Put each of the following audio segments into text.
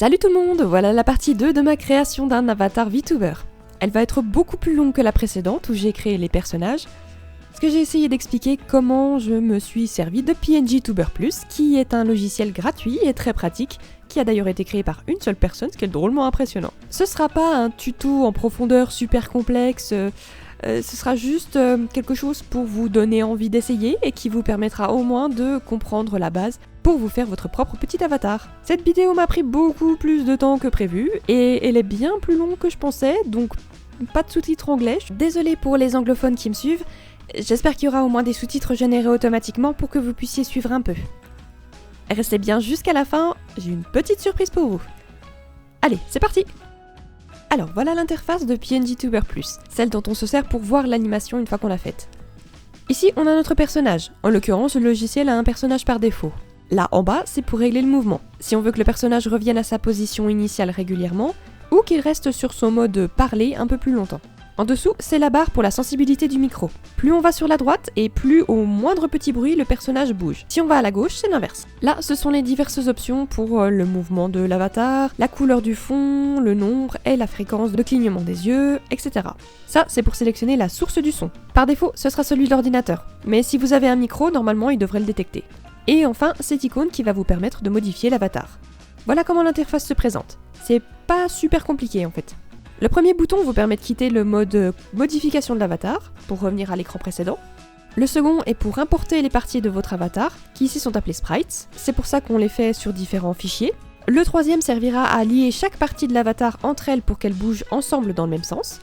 Salut tout le monde, voilà la partie 2 de ma création d'un avatar VTuber. Elle va être beaucoup plus longue que la précédente où j'ai créé les personnages, parce que j'ai essayé d'expliquer comment je me suis servi de PNGtuber Plus, qui est un logiciel gratuit et très pratique, qui a d'ailleurs été créé par une seule personne, ce qui est drôlement impressionnant. Ce sera pas un tuto en profondeur super complexe, ce sera juste quelque chose pour vous donner envie d'essayer et qui vous permettra au moins de comprendre la base pour vous faire votre propre petit avatar. Cette vidéo m'a pris beaucoup plus de temps que prévu et elle est bien plus longue que je pensais, donc pas de sous-titres anglais. Désolée pour les anglophones qui me suivent, j'espère qu'il y aura au moins des sous-titres générés automatiquement pour que vous puissiez suivre un peu. Restez bien jusqu'à la fin, j'ai une petite surprise pour vous. Allez, c'est parti! Alors voilà l'interface de PNGtuber Plus, celle dont on se sert pour voir l'animation une fois qu'on l'a faite. Ici on a notre personnage, en l'occurrence le logiciel a un personnage par défaut. Là en bas c'est pour régler le mouvement, si on veut que le personnage revienne à sa position initiale régulièrement, ou qu'il reste sur son mode parler un peu plus longtemps. En dessous, c'est la barre pour la sensibilité du micro. Plus on va sur la droite, et plus au moindre petit bruit, le personnage bouge. Si on va à la gauche, c'est l'inverse. Là, ce sont les diverses options pour le mouvement de l'avatar, la couleur du fond, le nombre et la fréquence de clignement des yeux, etc. Ça, c'est pour sélectionner la source du son. Par défaut, ce sera celui de l'ordinateur. Mais si vous avez un micro, normalement, il devrait le détecter. Et enfin, cette icône qui va vous permettre de modifier l'avatar. Voilà comment l'interface se présente. C'est pas super compliqué, en fait. Le premier bouton vous permet de quitter le mode modification de l'avatar, pour revenir à l'écran précédent. Le second est pour importer les parties de votre avatar, qui ici sont appelées sprites, c'est pour ça qu'on les fait sur différents fichiers. Le troisième servira à lier chaque partie de l'avatar entre elles pour qu'elles bougent ensemble dans le même sens.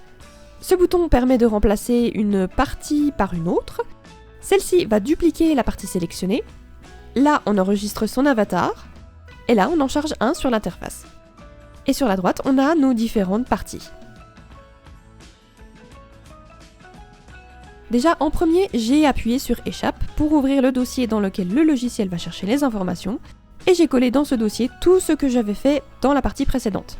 Ce bouton permet de remplacer une partie par une autre. Celle-ci va dupliquer la partie sélectionnée. Là, on enregistre son avatar, et là, on en charge un sur l'interface. Et sur la droite, on a nos différentes parties. Déjà, en premier, j'ai appuyé sur Échappe pour ouvrir le dossier dans lequel le logiciel va chercher les informations, et j'ai collé dans ce dossier tout ce que j'avais fait dans la partie précédente.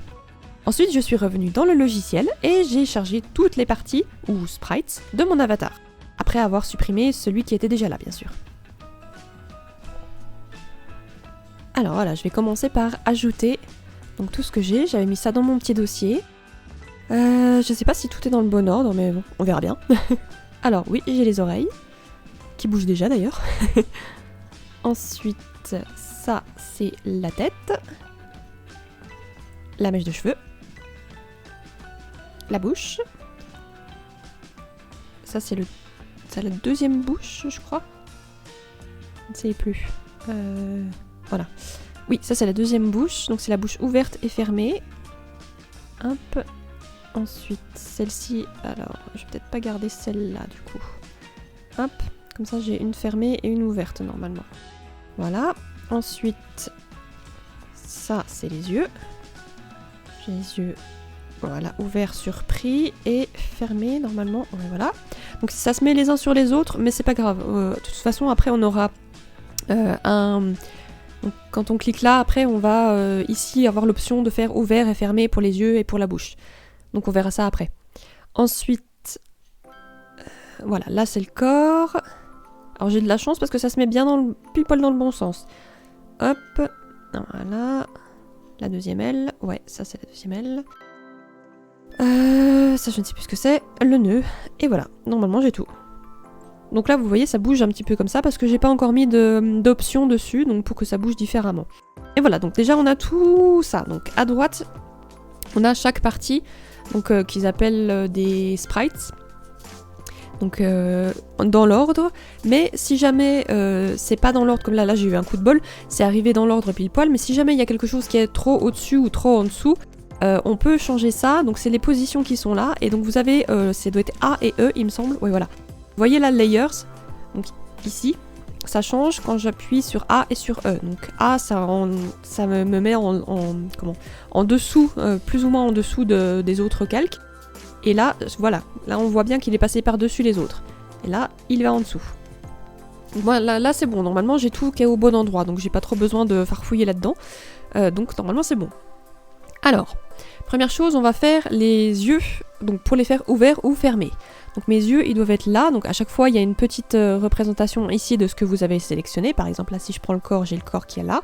Ensuite, je suis revenue dans le logiciel et j'ai chargé toutes les parties, ou sprites, de mon avatar, après avoir supprimé celui qui était déjà là, bien sûr. Alors voilà, je vais commencer par ajouter donc tout ce que j'avais mis ça dans mon petit dossier. Je sais pas si tout est dans le bon ordre, mais bon, on verra bien. Alors oui, j'ai les oreilles, qui bougent déjà d'ailleurs. Ensuite, ça c'est la tête, la mèche de cheveux, la bouche. Ça c'est la deuxième bouche, je crois. Je ne sais plus. Voilà. Oui, ça c'est la deuxième bouche, donc c'est la bouche ouverte et fermée. Hop. Ensuite, celle-ci, alors, je vais peut-être pas garder celle-là du coup. Hop, comme ça j'ai une fermée et une ouverte normalement. Voilà. Ensuite, ça c'est les yeux. J'ai les yeux, voilà, ouverts, surpris et fermés normalement. Ouais, voilà. Donc ça se met les uns sur les autres, mais c'est pas grave. De toute façon, après on aura donc, quand on clique là, après on va ici avoir l'option de faire ouvert et fermé pour les yeux et pour la bouche. Donc on verra ça après. Ensuite, voilà, là c'est le corps. Alors j'ai de la chance parce que ça se met bien pile poil dans le bon sens. Hop, voilà. La deuxième aile, ouais, ça c'est la deuxième aile. Ça je ne sais plus ce que c'est. Le nœud, et voilà, normalement j'ai tout. Donc là, vous voyez, ça bouge un petit peu comme ça parce que j'ai pas encore mis d'options dessus, donc pour que ça bouge différemment. Et voilà, donc déjà on a tout ça. Donc à droite, on a chaque partie, donc qu'ils appellent des sprites. Donc dans l'ordre, mais si jamais c'est pas dans l'ordre, comme là j'ai eu un coup de bol, c'est arrivé dans l'ordre pile poil, mais si jamais il y a quelque chose qui est trop au-dessus ou trop en dessous, on peut changer ça. Donc c'est les positions qui sont là, et donc vous avez, ça doit être A et E, il me semble, ouais voilà. Vous voyez là, Layers, donc ici, ça change quand j'appuie sur A et sur E. Donc A, ça me met en dessous, plus ou moins en dessous des autres calques. Et là, voilà, là on voit bien qu'il est passé par-dessus les autres. Et là, il va en dessous. Donc moi, là c'est bon, normalement j'ai tout qui est au bon endroit, donc j'ai pas trop besoin de farfouiller là-dedans. Donc normalement c'est bon. Alors, première chose, on va faire les yeux, donc pour les faire ouverts ou fermés. Donc mes yeux, ils doivent être là, donc à chaque fois il y a une petite représentation ici de ce que vous avez sélectionné. Par exemple là, si je prends le corps, j'ai le corps qui est là.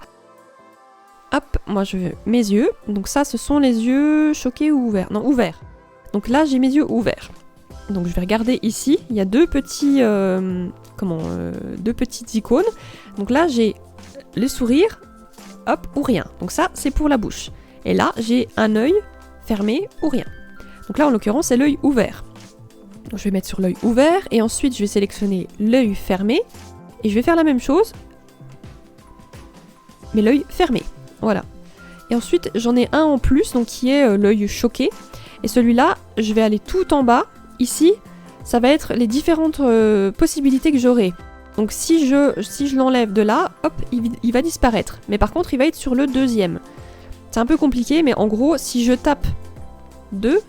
Hop, moi je veux mes yeux. Donc ça, ce sont les yeux choqués ou ouverts? Non, ouverts. Donc là, j'ai mes yeux ouverts. Donc je vais regarder ici, il y a deux petites icônes. Donc là, j'ai le sourire, hop, ou rien. Donc ça, c'est pour la bouche. Et là, j'ai un œil fermé ou rien. Donc là, en l'occurrence, c'est l'œil ouvert. Donc je vais mettre sur l'œil ouvert et ensuite, je vais sélectionner l'œil fermé et je vais faire la même chose, mais l'œil fermé. Voilà. Et ensuite, j'en ai un en plus, donc qui est l'œil choqué. Et celui-là, je vais aller tout en bas. Ici, ça va être les différentes possibilités que j'aurai. Donc si je l'enlève de là, hop, il va disparaître. Mais par contre, il va être sur le deuxième. C'est un peu compliqué, mais en gros, si je tape 2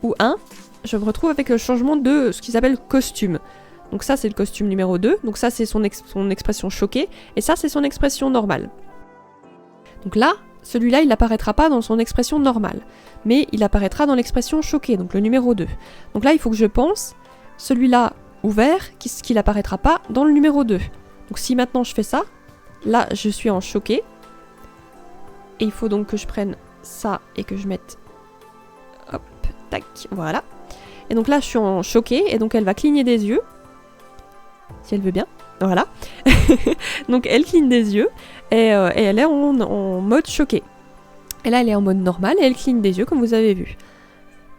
ou 1, je me retrouve avec le changement de ce qui s'appelle costume. Donc ça, c'est le costume numéro 2. Donc ça, c'est son expression choquée. Et ça, c'est son expression normale. Donc là, celui-là, il n'apparaîtra pas dans son expression normale. Mais il apparaîtra dans l'expression choquée, donc le numéro 2. Donc là, il faut que je pense, celui-là ouvert, qu'il apparaîtra pas dans le numéro 2. Donc si maintenant je fais ça, là, je suis en choqué. Et il faut donc que je prenne ça et que je mette... Hop, tac, voilà. Et donc là, je suis en choqué, et donc elle va cligner des yeux. Si elle veut bien. Voilà. Donc elle cligne des yeux, et elle est en mode choqué. Et là, elle est en mode normal, et elle cligne des yeux, comme vous avez vu.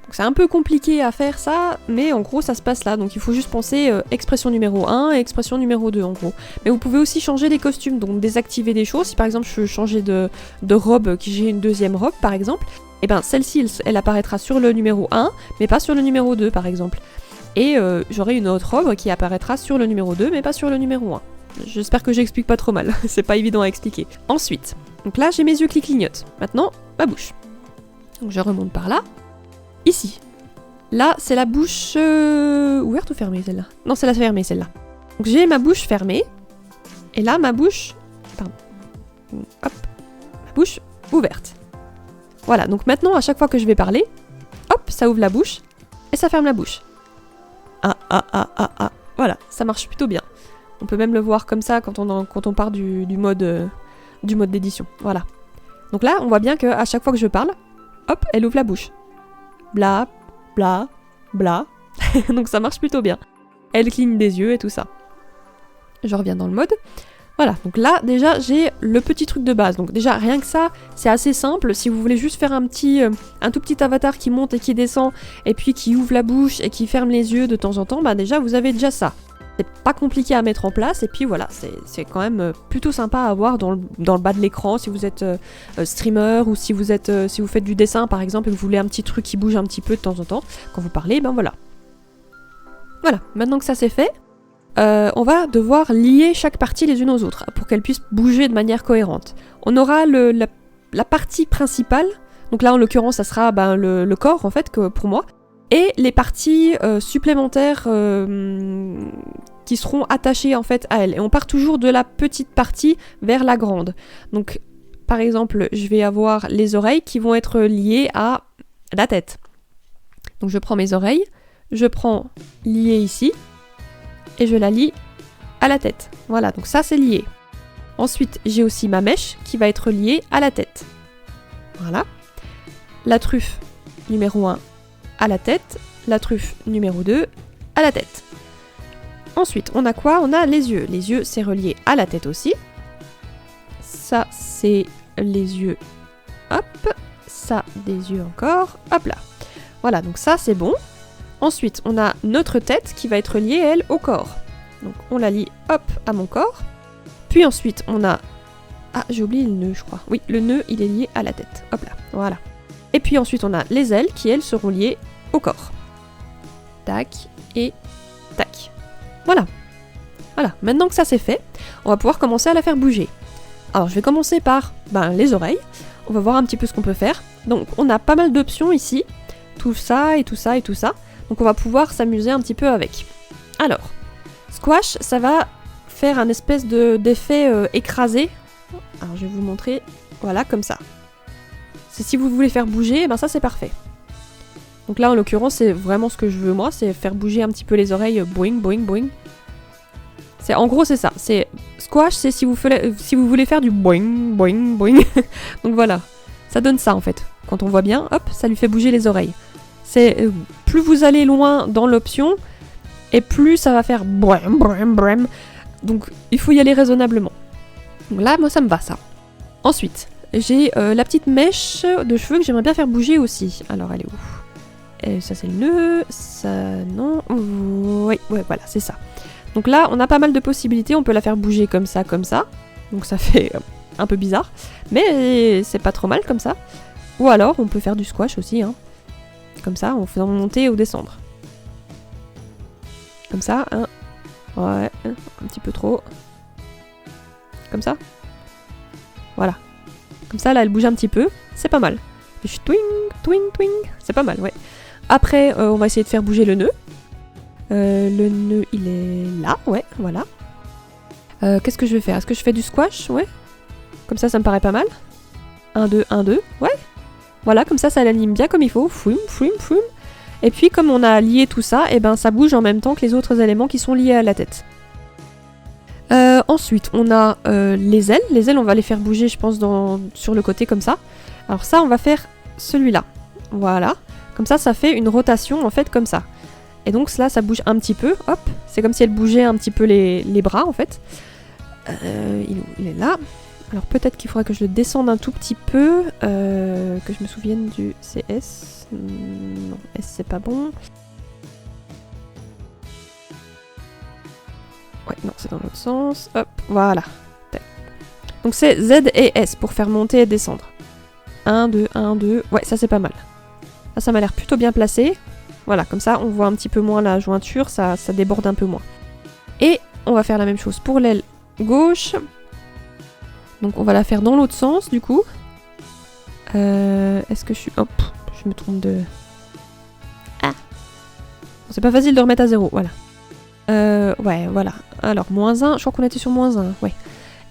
Donc c'est un peu compliqué à faire ça, mais en gros, ça se passe là. Donc il faut juste penser expression numéro 1 et expression numéro 2, en gros. Mais vous pouvez aussi changer les costumes, donc désactiver des choses. Si par exemple, je veux changer de robe, que j'ai une deuxième robe, par exemple, et ben celle-ci, elle apparaîtra sur le numéro 1, mais pas sur le numéro 2, par exemple. Et j'aurai une autre robe qui apparaîtra sur le numéro 2, mais pas sur le numéro 1. J'espère que j'explique pas trop mal, c'est pas évident à expliquer. Ensuite, donc là j'ai mes yeux qui clignotent. Maintenant, ma bouche. Donc je remonte par là. Ici. Là, c'est la bouche ouverte ou fermée celle-là? Non, c'est la fermée celle-là. Donc j'ai ma bouche fermée. Et là, ma bouche... Pardon. Hop. Ma bouche ouverte. Voilà, donc maintenant, à chaque fois que je vais parler, hop, ça ouvre la bouche et ça ferme la bouche. Ah. Voilà, ça marche plutôt bien. On peut même le voir comme ça quand on part du mode d'édition. Voilà. Donc là, on voit bien qu'à chaque fois que je parle, hop, elle ouvre la bouche. Bla, bla, bla. Donc ça marche plutôt bien. Elle cligne des yeux et tout ça. Je reviens dans le mode. Voilà, donc là, déjà, j'ai le petit truc de base. Donc déjà, rien que ça, c'est assez simple. Si vous voulez juste faire un tout petit avatar qui monte et qui descend, et puis qui ouvre la bouche et qui ferme les yeux de temps en temps, bah déjà, vous avez déjà ça. C'est pas compliqué à mettre en place, et puis voilà, c'est quand même plutôt sympa à avoir dans le bas de l'écran si vous êtes streamer, ou si vous faites du dessin par exemple et que vous voulez un petit truc qui bouge un petit peu de temps en temps quand vous parlez, ben voilà. Voilà, maintenant que ça c'est fait, on va devoir lier chaque partie les unes aux autres pour qu'elles puissent bouger de manière cohérente. On aura la partie principale, donc là en l'occurrence ça sera le corps en fait pour moi, et les parties supplémentaires qui seront attachées en fait à elle. Et on part toujours de la petite partie vers la grande. Donc par exemple, je vais avoir les oreilles qui vont être liées à la tête. Donc je prends mes oreilles, je prends lié ici, et je la lie à la tête. Voilà, donc ça c'est lié. Ensuite, j'ai aussi ma mèche qui va être liée à la tête. Voilà. La truffe numéro 1 à la tête, la truffe numéro 2 à la tête. Ensuite, on a quoi? On a les yeux. Les yeux, c'est relié à la tête aussi. Ça, c'est les yeux. Hop. Ça, des yeux encore. Hop là. Voilà, donc ça, c'est bon. Ensuite, on a notre tête qui va être liée, elle, au corps. Donc, on la lie, hop, à mon corps. Puis ensuite, on a... Ah, j'ai oublié le nœud, je crois. Oui, le nœud, il est lié à la tête. Hop là, voilà. Et puis ensuite, on a les ailes qui, elles, seront liées au corps. Tac et tac. Voilà. Voilà, maintenant que ça c'est fait, on va pouvoir commencer à la faire bouger. Alors, je vais commencer par les oreilles. On va voir un petit peu ce qu'on peut faire. Donc, on a pas mal d'options ici. Tout ça et tout ça et tout ça. Donc, on va pouvoir s'amuser un petit peu avec. Alors, squash, ça va faire un espèce d'effet écrasé. Alors, je vais vous montrer. Voilà, comme ça. Si vous voulez faire bouger, ça c'est parfait. Donc là en l'occurrence c'est vraiment ce que je veux moi, c'est faire bouger un petit peu les oreilles, boing boing boing. En gros, c'est ça. C'est squash, c'est si vous voulez faire du boing, boing, boing. Donc voilà, ça donne ça en fait. Quand on voit bien, hop, ça lui fait bouger les oreilles. C'est plus vous allez loin dans l'option, et plus ça va faire boing, boing, boing. Donc il faut y aller raisonnablement. Donc là, moi ça me va ça. Ensuite, j'ai la petite mèche de cheveux que j'aimerais bien faire bouger aussi. Alors elle est où? Ça c'est le nœud, ça non. Oui, ouais, voilà, c'est ça. Donc là, on a pas mal de possibilités, on peut la faire bouger comme ça. Donc ça fait un peu bizarre, mais c'est pas trop mal comme ça. Ou alors, on peut faire du squash aussi, hein. Comme ça, en faisant monter ou descendre. Comme ça, hein. Ouais, un petit peu trop. Comme ça. Voilà. Comme ça, là, elle bouge un petit peu, c'est pas mal. Twing, twing, twing, c'est pas mal, ouais. Après, on va essayer de faire bouger le nœud. Le nœud, il est là, ouais, voilà. Qu'est-ce que je vais faire? Est-ce que je fais du squash? Ouais. Comme ça me paraît pas mal. 1, 2, 1, 2, ouais. Voilà, comme ça l'anime bien comme il faut. Fouim, fouim, fouim. Et puis, comme on a lié tout ça, et ben ça bouge en même temps que les autres éléments qui sont liés à la tête. Ensuite, on a les ailes. Les ailes, on va les faire bouger, je pense, sur le côté comme ça. Alors ça, on va faire celui-là. Voilà. Comme ça fait une rotation, en fait, comme ça. Et donc là, ça bouge un petit peu, hop, c'est comme si elle bougeait un petit peu les bras en fait. Il est là. Alors peut-être qu'il faudra que je le descende un tout petit peu, que je me souvienne du CS. Non, S c'est pas bon. Ouais, non, c'est dans l'autre sens. Hop, voilà. Donc c'est Z et S pour faire monter et descendre. 1, 2, 1, 2. Ouais, ça c'est pas mal. Là, ça m'a l'air plutôt bien placé. Voilà, comme ça, on voit un petit peu moins la jointure, ça déborde un peu moins. Et on va faire la même chose pour l'aile gauche. Donc on va la faire dans l'autre sens, du coup. Est-ce que je suis... Hop, je me trompe de... Ah! C'est pas facile de remettre à 0, voilà. Ouais, voilà. Alors, -1, je crois qu'on était sur -1, ouais.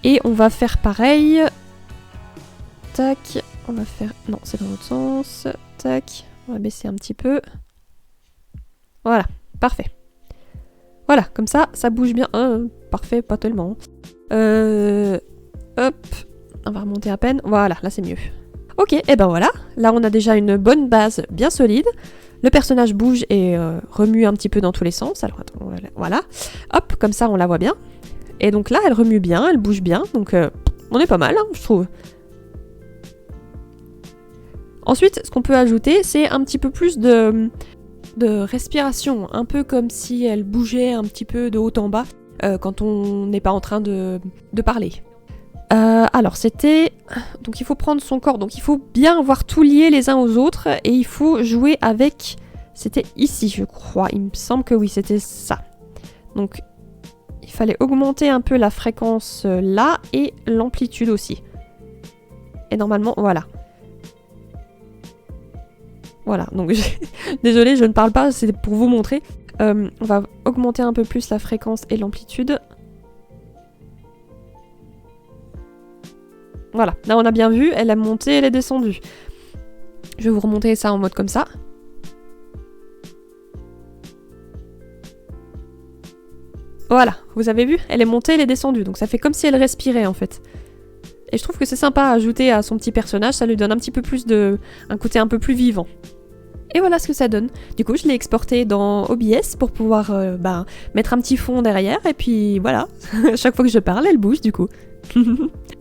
Et on va faire pareil. Tac, on va faire... Non, c'est dans l'autre sens. Tac, on va baisser un petit peu. Voilà, parfait. Voilà, comme ça bouge bien. Parfait, pas tellement. Hop, on va remonter à peine. Voilà, là c'est mieux. Ok, et ben voilà. Là on a déjà une bonne base bien solide. Le personnage bouge et remue un petit peu dans tous les sens. Alors attends, voilà. Hop, comme ça on la voit bien. Et donc là elle remue bien, elle bouge bien. Donc on est pas mal, hein, je trouve. Ensuite, ce qu'on peut ajouter, c'est un petit peu plus de respiration, un peu comme si elle bougeait un petit peu de haut en bas quand on n'est pas en train de parler. Alors c'était... Donc il faut prendre son corps, donc il faut bien avoir tout lié les uns aux autres et il faut jouer avec... C'était ici je crois, il me semble que oui c'était ça. Donc il fallait augmenter un peu la fréquence là et l'amplitude aussi. Et normalement, voilà. Voilà, donc désolée, je ne parle pas, c'est pour vous montrer. On va augmenter un peu plus la fréquence et l'amplitude. Voilà, là on a bien vu, elle a monté, elle est descendue. Je vais vous remonter ça en mode comme ça. Voilà, vous avez vu, elle est montée, elle est descendue, donc ça fait comme si elle respirait en fait. Et je trouve que c'est sympa à ajouter à son petit personnage, ça lui donne un petit peu plus un côté un peu plus vivant. Et voilà ce que ça donne. Du coup, je l'ai exporté dans OBS pour pouvoir mettre un petit fond derrière. Et puis voilà, chaque fois que je parle, elle bouge du coup.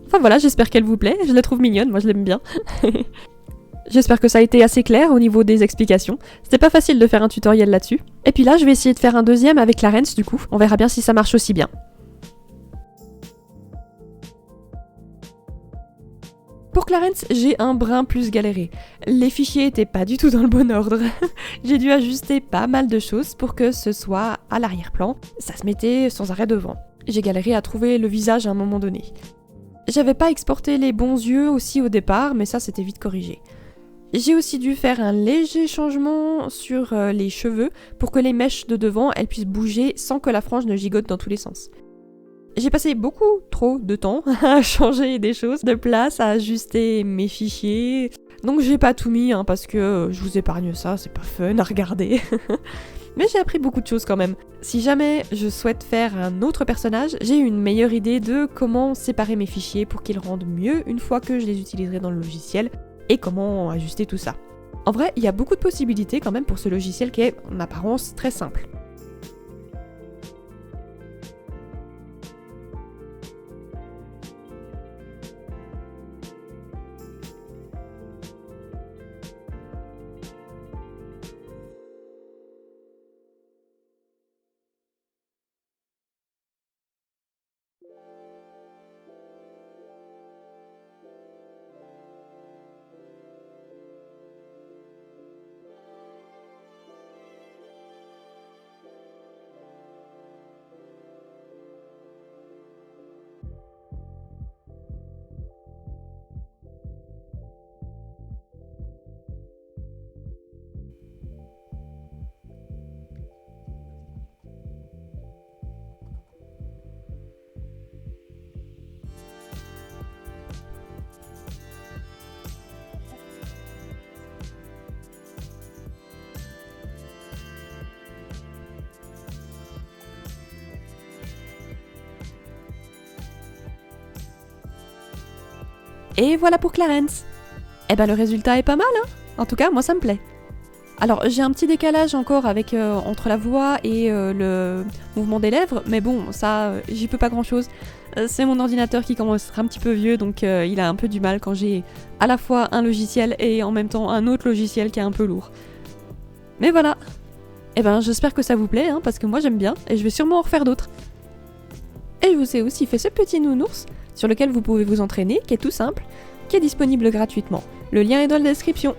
Enfin voilà, j'espère qu'elle vous plaît. Je la trouve mignonne, moi je l'aime bien. J'espère que ça a été assez clair au niveau des explications. C'était pas facile de faire un tutoriel là-dessus. Et puis là, je vais essayer de faire un deuxième avec Clarence du coup. On verra bien si ça marche aussi bien. Pour Clarence, j'ai un brin plus galéré. Les fichiers étaient pas du tout dans le bon ordre. J'ai dû ajuster pas mal de choses pour que ce soit à l'arrière-plan. Ça se mettait sans arrêt devant. J'ai galéré à trouver le visage à un moment donné. J'avais pas exporté les bons yeux aussi au départ, mais ça c'était vite corrigé. J'ai aussi dû faire un léger changement sur les cheveux pour que les mèches de devant elles puissent bouger sans que la frange ne gigote dans tous les sens. J'ai passé beaucoup trop de temps à changer des choses de place, à ajuster mes fichiers. Donc j'ai pas tout mis parce que je vous épargne ça, c'est pas fun à regarder. Mais j'ai appris beaucoup de choses quand même. Si jamais je souhaite faire un autre personnage, j'ai une meilleure idée de comment séparer mes fichiers pour qu'ils rendent mieux une fois que je les utiliserai dans le logiciel et comment ajuster tout ça. En vrai, il y a beaucoup de possibilités quand même pour ce logiciel qui est en apparence très simple. Et voilà pour Clarence. Eh ben le résultat est pas mal, hein. En tout cas, moi ça me plaît. Alors j'ai un petit décalage encore avec entre la voix et le mouvement des lèvres, mais bon, ça, j'y peux pas grand chose. C'est mon ordinateur qui commence à être un petit peu vieux, donc il a un peu du mal quand j'ai à la fois un logiciel et en même temps un autre logiciel qui est un peu lourd. Mais voilà. Eh ben j'espère que ça vous plaît, hein, parce que moi j'aime bien, et je vais sûrement en refaire d'autres. Et je vous ai aussi fait ce petit nounours sur lequel vous pouvez vous entraîner, qui est tout simple, qui est disponible gratuitement. Le lien est dans la description.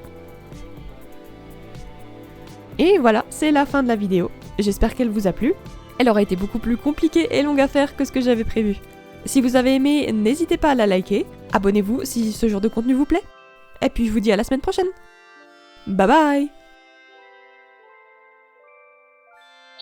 Et voilà, c'est la fin de la vidéo. J'espère qu'elle vous a plu. Elle aurait été beaucoup plus compliquée et longue à faire que ce que j'avais prévu. Si vous avez aimé, n'hésitez pas à la liker. Abonnez-vous si ce genre de contenu vous plaît. Et puis je vous dis à la semaine prochaine. Bye bye!